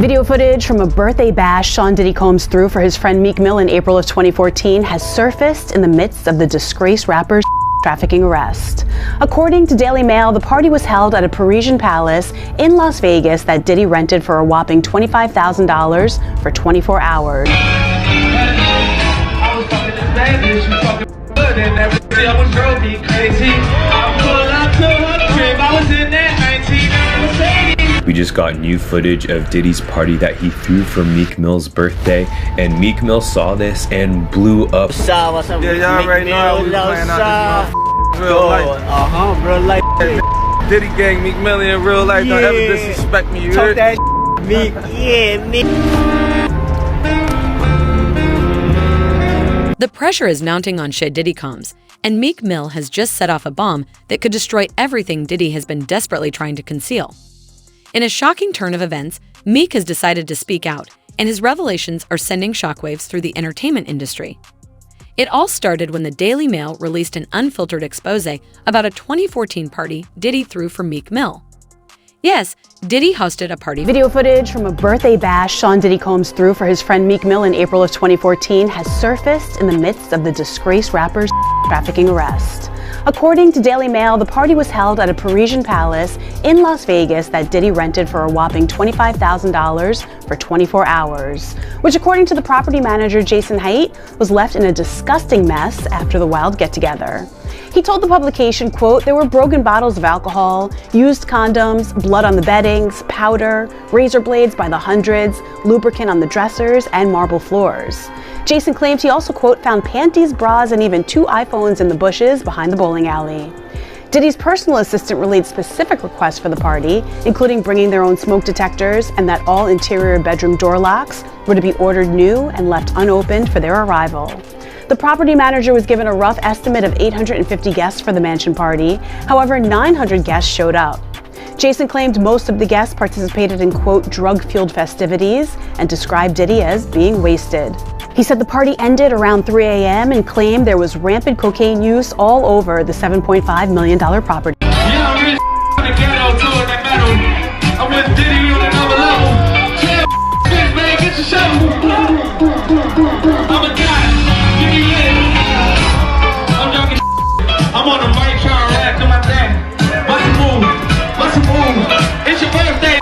Video footage from a birthday bash Sean Diddy combs through for his friend Meek Mill in April of 2014 has surfaced in the midst of the disgraced rapper's trafficking arrest. According to Daily Mail, the party was held at a Parisian palace in Las Vegas that Diddy rented for a whopping $25,000 for 24 hours. I was fucking this bad bitch, you fucking good, and every other girl be crazy. I pull up to her crib, I was in that 19 Mercedes. We just got new footage of Diddy's party that he threw for Meek Mill's birthday, and Meek Mill saw this and blew up. What's up, Yeah, y'all already know we playing out this real life. Real life. Diddy gang, Meek Mill in real life. Don't ever disrespect me, you heard? Talk that Meek. Yeah, Meek. The pressure is mounting on Shed Diddy combs, and Meek Mill has just set off a bomb that could destroy everything Diddy has been desperately trying to conceal. In a shocking turn of events, Meek has decided to speak out, and his revelations are sending shockwaves through the entertainment industry. It all started when the Daily Mail released an unfiltered expose about a 2014 party Diddy threw for Meek Mill. Yes, Diddy hosted a party. Video footage from a birthday bash Sean Diddy combs through for his friend Meek Mill in April of 2014 has surfaced in the midst of the disgraced rapper's trafficking arrest. According to Daily Mail, the party was held at a Parisian palace in Las Vegas that Diddy rented for a whopping $25,000 for 24 hours, which, according to the property manager Jason Haidt, was left in a disgusting mess after the wild get-together. He told the publication, quote, "There were broken bottles of alcohol, used condoms, blood on the beddings, powder, razor blades by the hundreds, lubricant on the dressers, and marble floors." Jason claims he also, quote, "found panties, bras, and even 2 iPhones in the bushes behind the bowling alley." Diddy's personal assistant relayed specific requests for the party, including bringing their own smoke detectors and that all interior bedroom door locks were to be ordered new and left unopened for their arrival. The property manager was given a rough estimate of 850 guests for the mansion party. However, 900 guests showed up. Jason claimed most of the guests participated in, quote, drug-fueled festivities and described Diddy as being wasted. He said the party ended around 3 a.m. and claimed there was rampant cocaine use all over the $7.5 million property. Yeah, I'm really on the ghetto too, that metal. I'm with Diddy on another level. Yeah, bitch, man, get your shovel. I'm a guy. Give me it. I'm joking. I'm on the mic trying to rap to my thing. Bust a move. Bust a move. It's your birthday.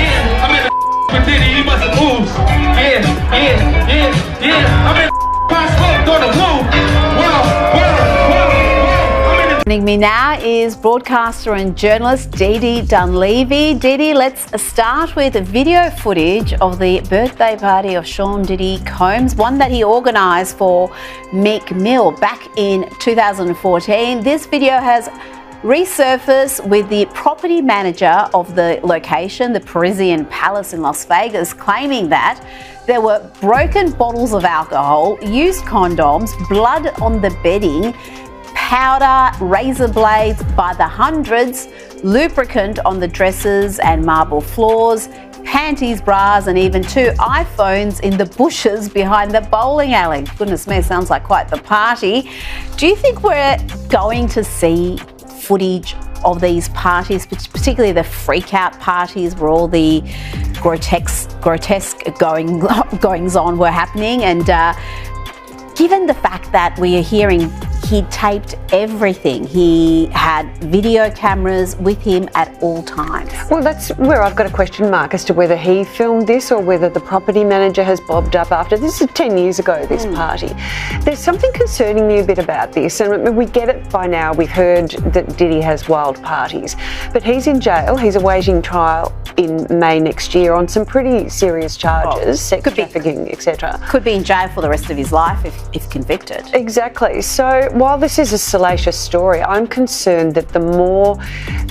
Yeah, I'm in the with Diddy. He must have moved. Yeah. I'm in the smoke on the woo. Joining me now is broadcaster and journalist Didi Dunleavy. Didi, let's start with video footage of the birthday party of Sean Diddy Combs, one that he organised for Meek Mill back in 2014. This video has resurfaced with the property manager of the location, the Parisian Palace in Las Vegas, claiming that there were broken bottles of alcohol, used condoms, blood on the bedding, powder, razor blades by the hundreds, lubricant on the dressers and marble floors, panties, bras, and even 2 iPhones in the bushes behind the bowling alley. Goodness me, sounds like quite the party. Do you think we're going to see footage of these parties, particularly the freak-out parties where all the grotesque goings-on were happening? And given the fact that we are hearing he taped everything, he had video cameras with him at all times. Well, that's where I've got a question mark as to whether he filmed this or whether the property manager has bobbed up after. This is 10 years ago, this party. There's something concerning me a bit about this, and we get it by now. We've heard that Diddy has wild parties, but he's in jail. He's awaiting trial in May next year on some pretty serious charges, sex trafficking, etc. Could be in jail for the rest of his life if convicted. Exactly. So while this is a salacious story, I'm concerned that the more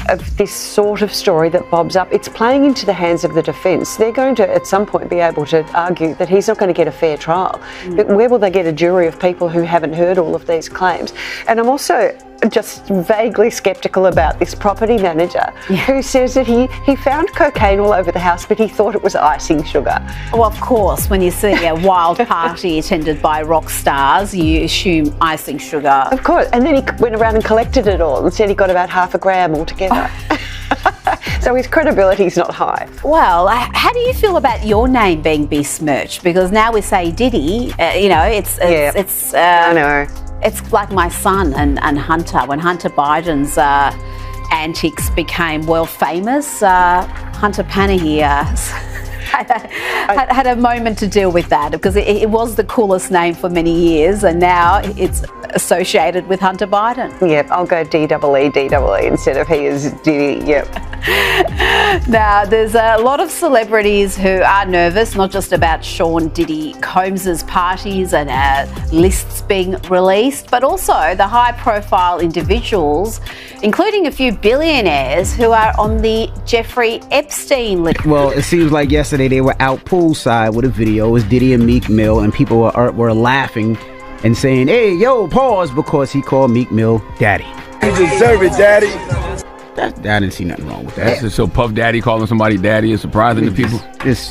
of this sort of story that bobs up, it's playing into the hands of the defence. They're going to, at some point, be able to argue that he's not going to get a fair trial. But where will they get a jury of people who haven't heard all of these claims? And I'm also just vaguely sceptical about this property manager who says that he found cocaine all over the house, but he thought it was icing sugar. Well, of course, when you see a wild party attended by rock stars, you assume icing sugar. Of course. And then he went around and collected it all and said he got about half a gram altogether. So his credibility's not high. Well, how do you feel about your name being besmirched? Because now we say Diddy, you know, I know. It's like my son and Hunter. When Hunter Biden's antics became world famous, Hunter Panahi had a moment to deal with that, because it was the coolest name for many years, and now it's associated with Hunter Biden. Yep, I'll go DEE instead of he is Diddy. Yep. Now, there's a lot of celebrities who are nervous, not just about Sean Diddy Combs's parties and lists being released, but also the high-profile individuals, including a few billionaires who are on the Jeffrey Epstein list. Well, it seems like yesterday they were out poolside with a video. It was Diddy and Meek Mill, and people were laughing and saying, "Hey, yo, pause," because he called Meek Mill daddy. You deserve it, daddy. I didn't see nothing wrong with that. So Puff Daddy calling somebody daddy is surprising to people? It's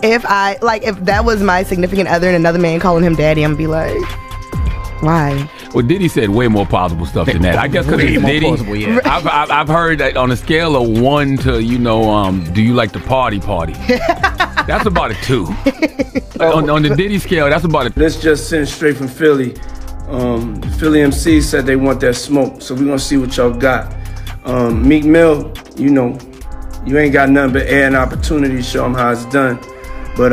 if that was my significant other and another man calling him daddy, I'm gonna be like, why? Well, Diddy said way more plausible stuff than that. I guess because it's Diddy. Plausible, yeah. I've heard that on a scale of 1 to, do you like to party? That's about a 2. on the Diddy scale, that's about a... This just sent straight from Philly. The Philly MC said they want that smoke, so we're gonna see what y'all got. Meek Mill, you ain't got nothing but air and opportunity to show them how it's done. But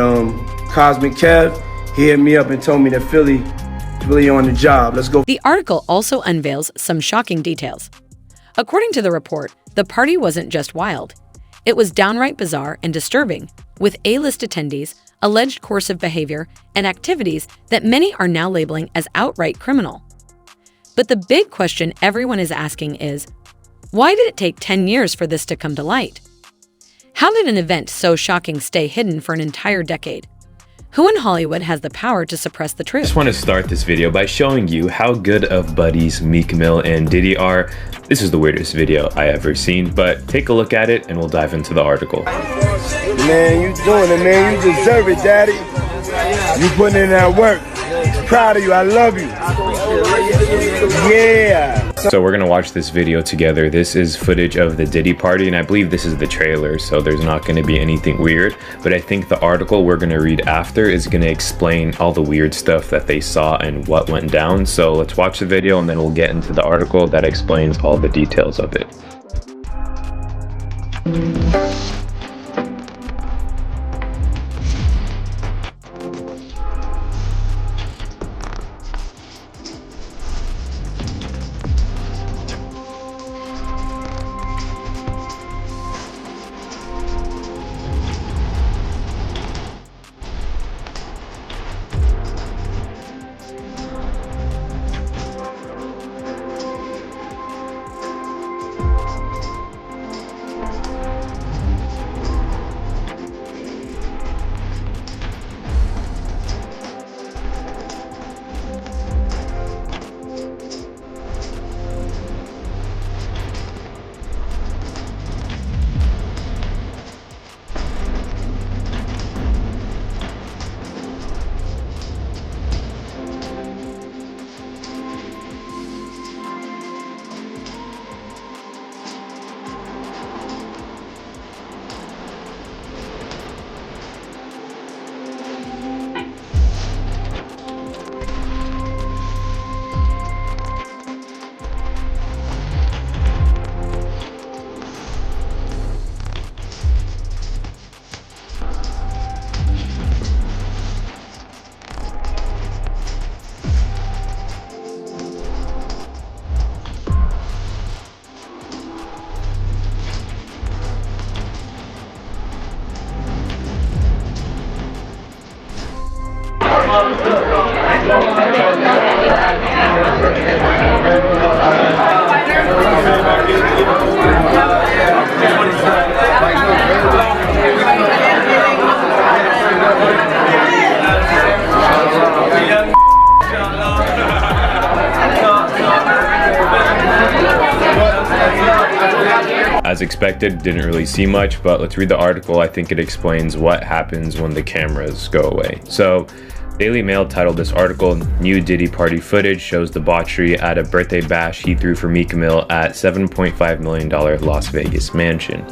Cosmic Kev, he hit me up and told me that Philly on the job. Let's go. The article also unveils some shocking details. According to the report, the party wasn't just wild. It was downright bizarre and disturbing, with A-list attendees, alleged coercive behavior, and activities that many are now labeling as outright criminal. But the big question everyone is asking is, why did it take 10 years for this to come to light? How did an event so shocking stay hidden for an entire decade? Who in Hollywood has the power to suppress the truth? I just want to start this video by showing you how good of buddies Meek Mill and Diddy are. This is the weirdest video I ever seen, but take a look at it and we'll dive into the article. Man, you doing it, man. You deserve it, daddy. You putting in that work. Proud of you. I love you. Yeah. So we're gonna watch this video together. This is footage of the Diddy party, and I believe this is the trailer, so there's not gonna be anything weird. But I think the article we're gonna read after is gonna explain all the weird stuff that they saw and what went down. So let's watch the video and then we'll get into the article that explains all the details of it. As expected, didn't really see much, but let's read the article. I think it explains what happens when the cameras go away. So Daily Mail titled this article, "New Diddy Party Footage Shows Debauchery at a Birthday Bash He Threw for Meek Mill at $7.5 million Las Vegas Mansion."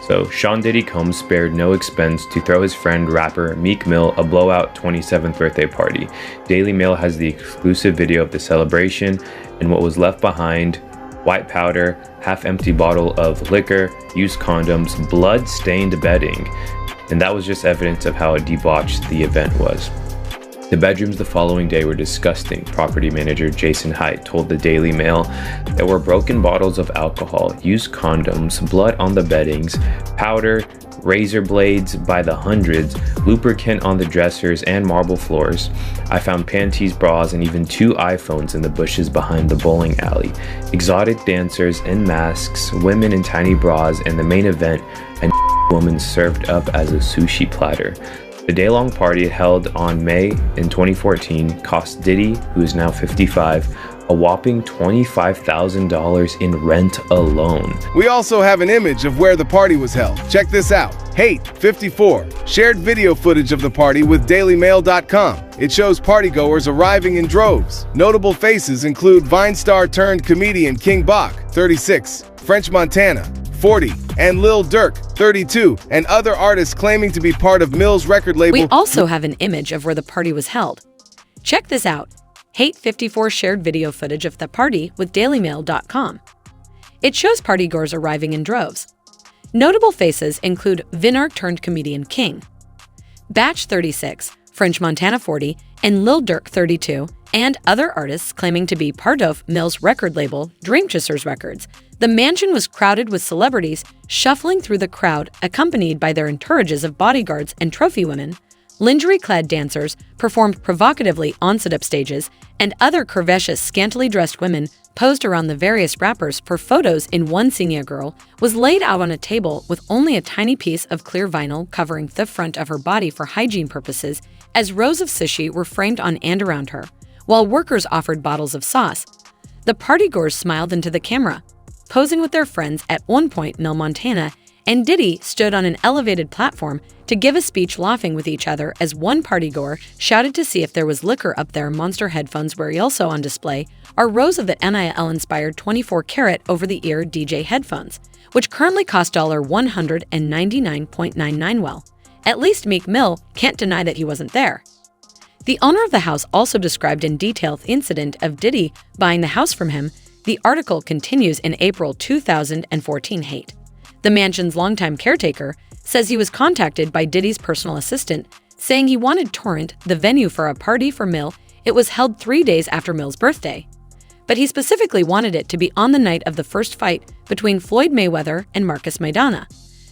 So, Sean Diddy Combs spared no expense to throw his friend rapper Meek Mill a blowout 27th birthday party. Daily Mail has the exclusive video of the celebration and what was left behind: white powder, half-empty bottle of liquor, used condoms, blood-stained bedding. And that was just evidence of how debauched the event was. The bedrooms the following day were disgusting. Property manager Jason Haidt told the Daily Mail there were broken bottles of alcohol, used condoms, blood on the beddings, powder, razor blades by the hundreds, lubricant on the dressers and marble floors. I found panties, bras, and even 2 iPhones in the bushes behind the bowling alley. Exotic dancers in masks, women in tiny bras, and the main event, a woman served up as a sushi platter. The day-long party held on May in 2014 cost Diddy, who is now 55, a whopping $25,000 in rent alone. We also have an image of where the party was held. Check this out. Hate 54 shared video footage of the party with dailymail.com. It shows partygoers arriving in droves. Notable faces include Vine star turned comedian King Bach, 36, French Montana, 40, and Lil Durk, 32, and other artists claiming to be part of Mill's record label. We also have an image of where the party was held. Check this out. Hate 54 shared video footage of the party with dailymail.com. It shows partygoers arriving in droves. Notable faces include Vinark turned comedian King, Batch 36, French Montana 40, and Lil Durk 32, and other artists claiming to be part of Mill's record label, Dream Chasers Records. The mansion was crowded with celebrities shuffling through the crowd, accompanied by their entourages of bodyguards and trophy women. Lingerie-clad dancers performed provocatively on sit-up stages, and other curvaceous, scantily dressed women posed around the various rappers for photos. In one senior girl was laid out on a table with only a tiny piece of clear vinyl covering the front of her body for hygiene purposes, as rows of sushi were framed on and around her, while workers offered bottles of sauce. The partygoers smiled into the camera, posing with their friends. At one point, Mill, Montana, and Diddy stood on an elevated platform to give a speech, laughing with each other as one partygoer shouted to see if there was liquor up there. Monster headphones were also on display, are rows of the NIL-inspired 24-karat over-the-ear DJ headphones, which currently cost $199.99. Well, at least Meek Mill can't deny that he wasn't there. The owner of the house also described in detail the incident of Diddy buying the house from him. The article continues in April 2014. Hate, the mansion's longtime caretaker, says he was contacted by Diddy's personal assistant, saying he wanted Torrent, the venue for a party for Mill. It was held 3 days after Mill's birthday, but he specifically wanted it to be on the night of the first fight between Floyd Mayweather and Marcus Maidana.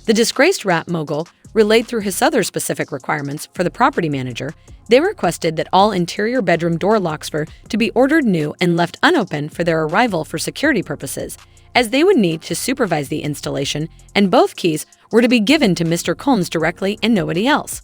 The disgraced rap mogul relayed through his other specific requirements for the property manager. They requested that all interior bedroom door locks were to be ordered new and left unopened for their arrival for security purposes, as they would need to supervise the installation, and both keys were to be given to Mr. Combs directly and nobody else.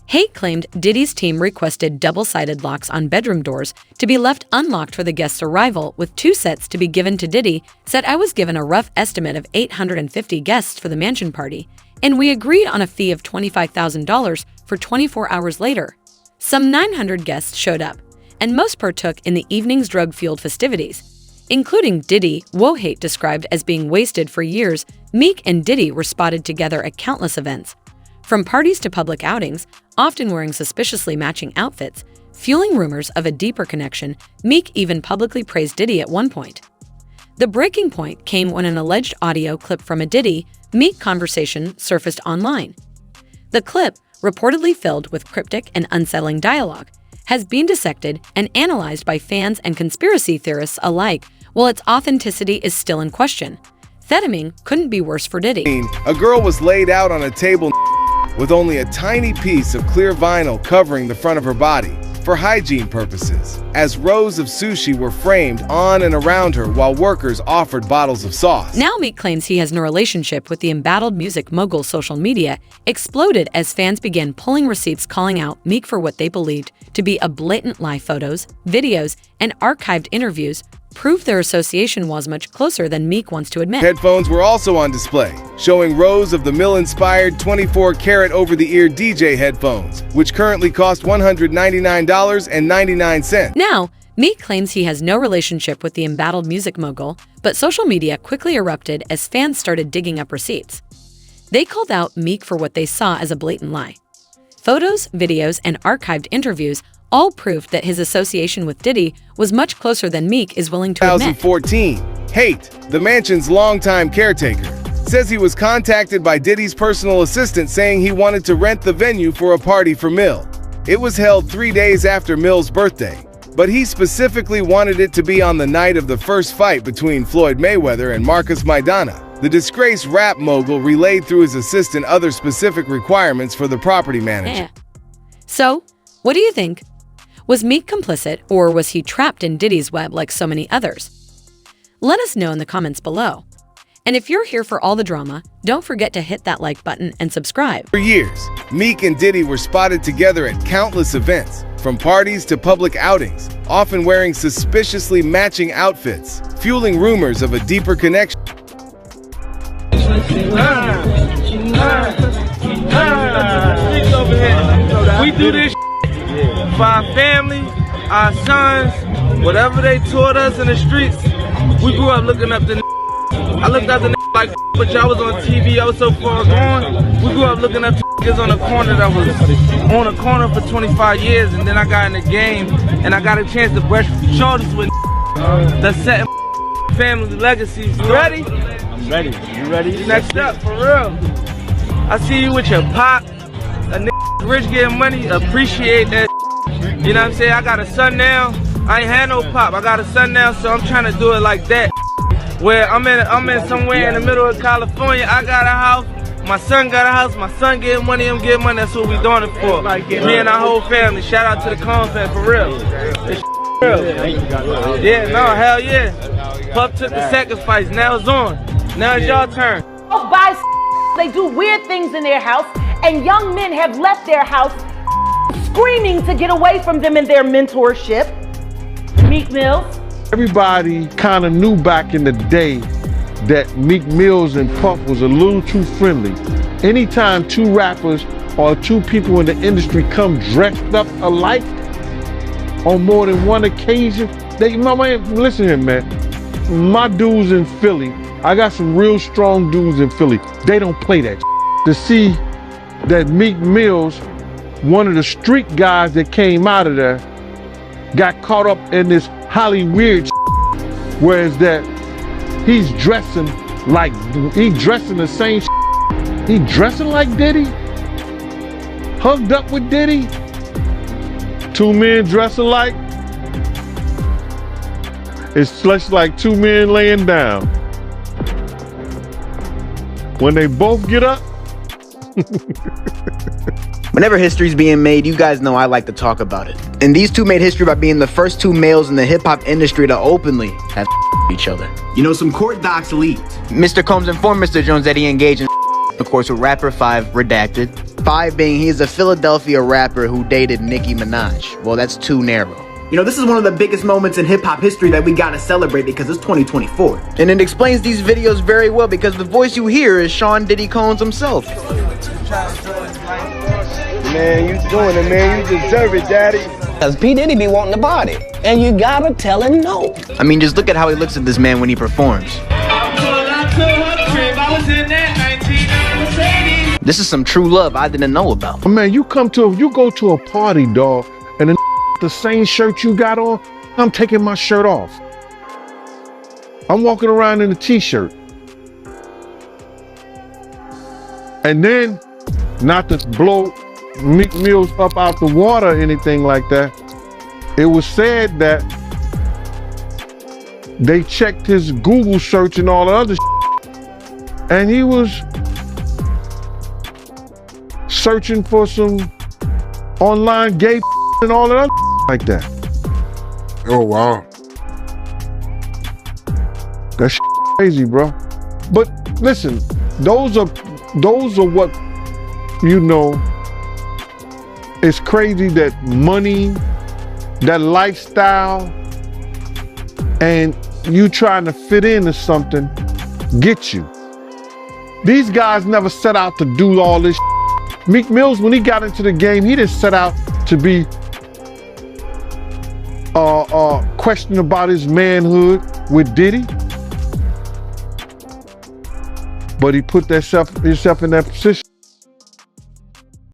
Haidt claimed Diddy's team requested double-sided locks on bedroom doors to be left unlocked for the guest's arrival, with 2 sets to be given to Diddy. Said, "I was given a rough estimate of 850 guests for the mansion party, and we agreed on a fee of $25,000 for 24 hours later. Some 900 guests showed up, and most partook in the evening's drug-fueled festivities, including Diddy." Haidt described as being wasted for years. Meek and Diddy were spotted together at countless events, from parties to public outings, often wearing suspiciously matching outfits, fueling rumors of a deeper connection. Meek even publicly praised Diddy at one point. The breaking point came when an alleged audio clip from a Diddy-Meek conversation surfaced online. The clip, reportedly filled with cryptic and unsettling dialogue, has been dissected and analyzed by fans and conspiracy theorists alike, while its authenticity is still in question. Threatening couldn't be worse for Diddy. A girl was laid out on a table with only a tiny piece of clear vinyl covering the front of her body for hygiene purposes, as rows of sushi were framed on and around her while workers offered bottles of sauce. Now Meek claims he has no relationship with the embattled music mogul. Social media exploded as fans began pulling receipts calling out Meek for what they believed to be a blatant lie. Photos, videos, and archived interviews prove their association was much closer than Meek wants to admit. Headphones were also on display, showing rows of the Mill-inspired 24-karat over-the-ear DJ headphones, which currently cost $199.99. Now, Meek claims he has no relationship with the embattled music mogul, but social media quickly erupted as fans started digging up receipts. They called out Meek for what they saw as a blatant lie. Photos, videos, and archived interviews all proved that his association with Diddy was much closer than Meek is willing to admit. 2014, Hate, the mansion's longtime caretaker, says he was contacted by Diddy's personal assistant saying he wanted to rent the venue for a party for Mill. It was held 3 days after Mill's birthday, but he specifically wanted it to be on the night of the first fight between Floyd Mayweather and Marcus Maidana. The disgraced rap mogul relayed through his assistant other specific requirements for the property manager. So, what do you think? Was Meek complicit, or was he trapped in Diddy's web like so many others? Let us know in the comments below. And if you're here for all the drama, don't forget to hit that like button and subscribe. For years, Meek and Diddy were spotted together at countless events, from parties to public outings, often wearing suspiciously matching outfits, fueling rumors of a deeper connection. We do this for our family, our sons, whatever they taught us in the streets. We grew up looking up to I looked up to like, but y'all was on TV, I was so far gone. We grew up looking up to niggas on the corner that was on a corner for 25 years, and then I got in the game, and I got a chance to brush shoulders with the set family legacies. You ready? I'm ready. You ready? Next up, for real. I see you with your pop. A nigga rich getting money, appreciate that. You know what I'm saying? I got a son now. I ain't had no pop. I got a son now, so I'm trying to do it like that. Where I'm in somewhere in the middle of California. I got a house. My son got a house. My son getting money. I'm getting money. That's what we doing it for. Me and our whole family. Shout out to the Cohen family, for real. It's real. Yeah, no, hell yeah. Puff took the sacrifice. Now it's on. Now it's your turn. Buy they do weird things in their house, and young men have left their house screaming to get away from them in their mentorship. Meek Mill. Everybody kind of knew back in the day that Meek Mills and Puff was a little too friendly. Anytime two rappers or two people in the industry come dressed up alike on more than one occasion, listen here, man. My dudes in Philly, I got some real strong dudes in Philly. They don't play that. To see that Meek Mills, one of the street guys that came out of there, got caught up in this Hollywood, whereas that he's dressing the same. He dressing like Diddy, hugged up with Diddy. Two men dressing like. It's just like two men laying down. When they both get up. Whenever history's being made, you guys know I like to talk about it. And these two made history by being the first two males in the hip-hop industry to openly have each other. You know, some court docs leaked. Mr. Combs informed Mr. Jones that he engaged in of course, with rapper 5 redacted. 5 being he is a Philadelphia rapper who dated Nicki Minaj. Well, that's too narrow. You know, this is one of the biggest moments in hip-hop history that we gotta celebrate because it's 2024. And it explains these videos very well because the voice you hear is Sean Diddy Combs himself. Man, you doing it, man. You deserve it, daddy. Cause P. Diddy be wanting to party, and you gotta tell him no. I mean, just look at how he looks at this man when he performs. This is some true love I didn't know about. Man, you go to a party, dog, and the same shirt you got on, I'm taking my shirt off. I'm walking around in a t-shirt. And then, not to blow Meek Mills up out the water or anything like that, it was said that they checked his Google search and all the other and he was searching for some online gay and all that other like that. Oh, wow. That's crazy, bro. But listen, those are what, you know, it's crazy that money, that lifestyle and you trying to fit into something get you. These guys never set out to do all this shit. Meek Mills, when he got into the game, he didn't set out to be questioning about his manhood with Diddy. But he put himself in that position.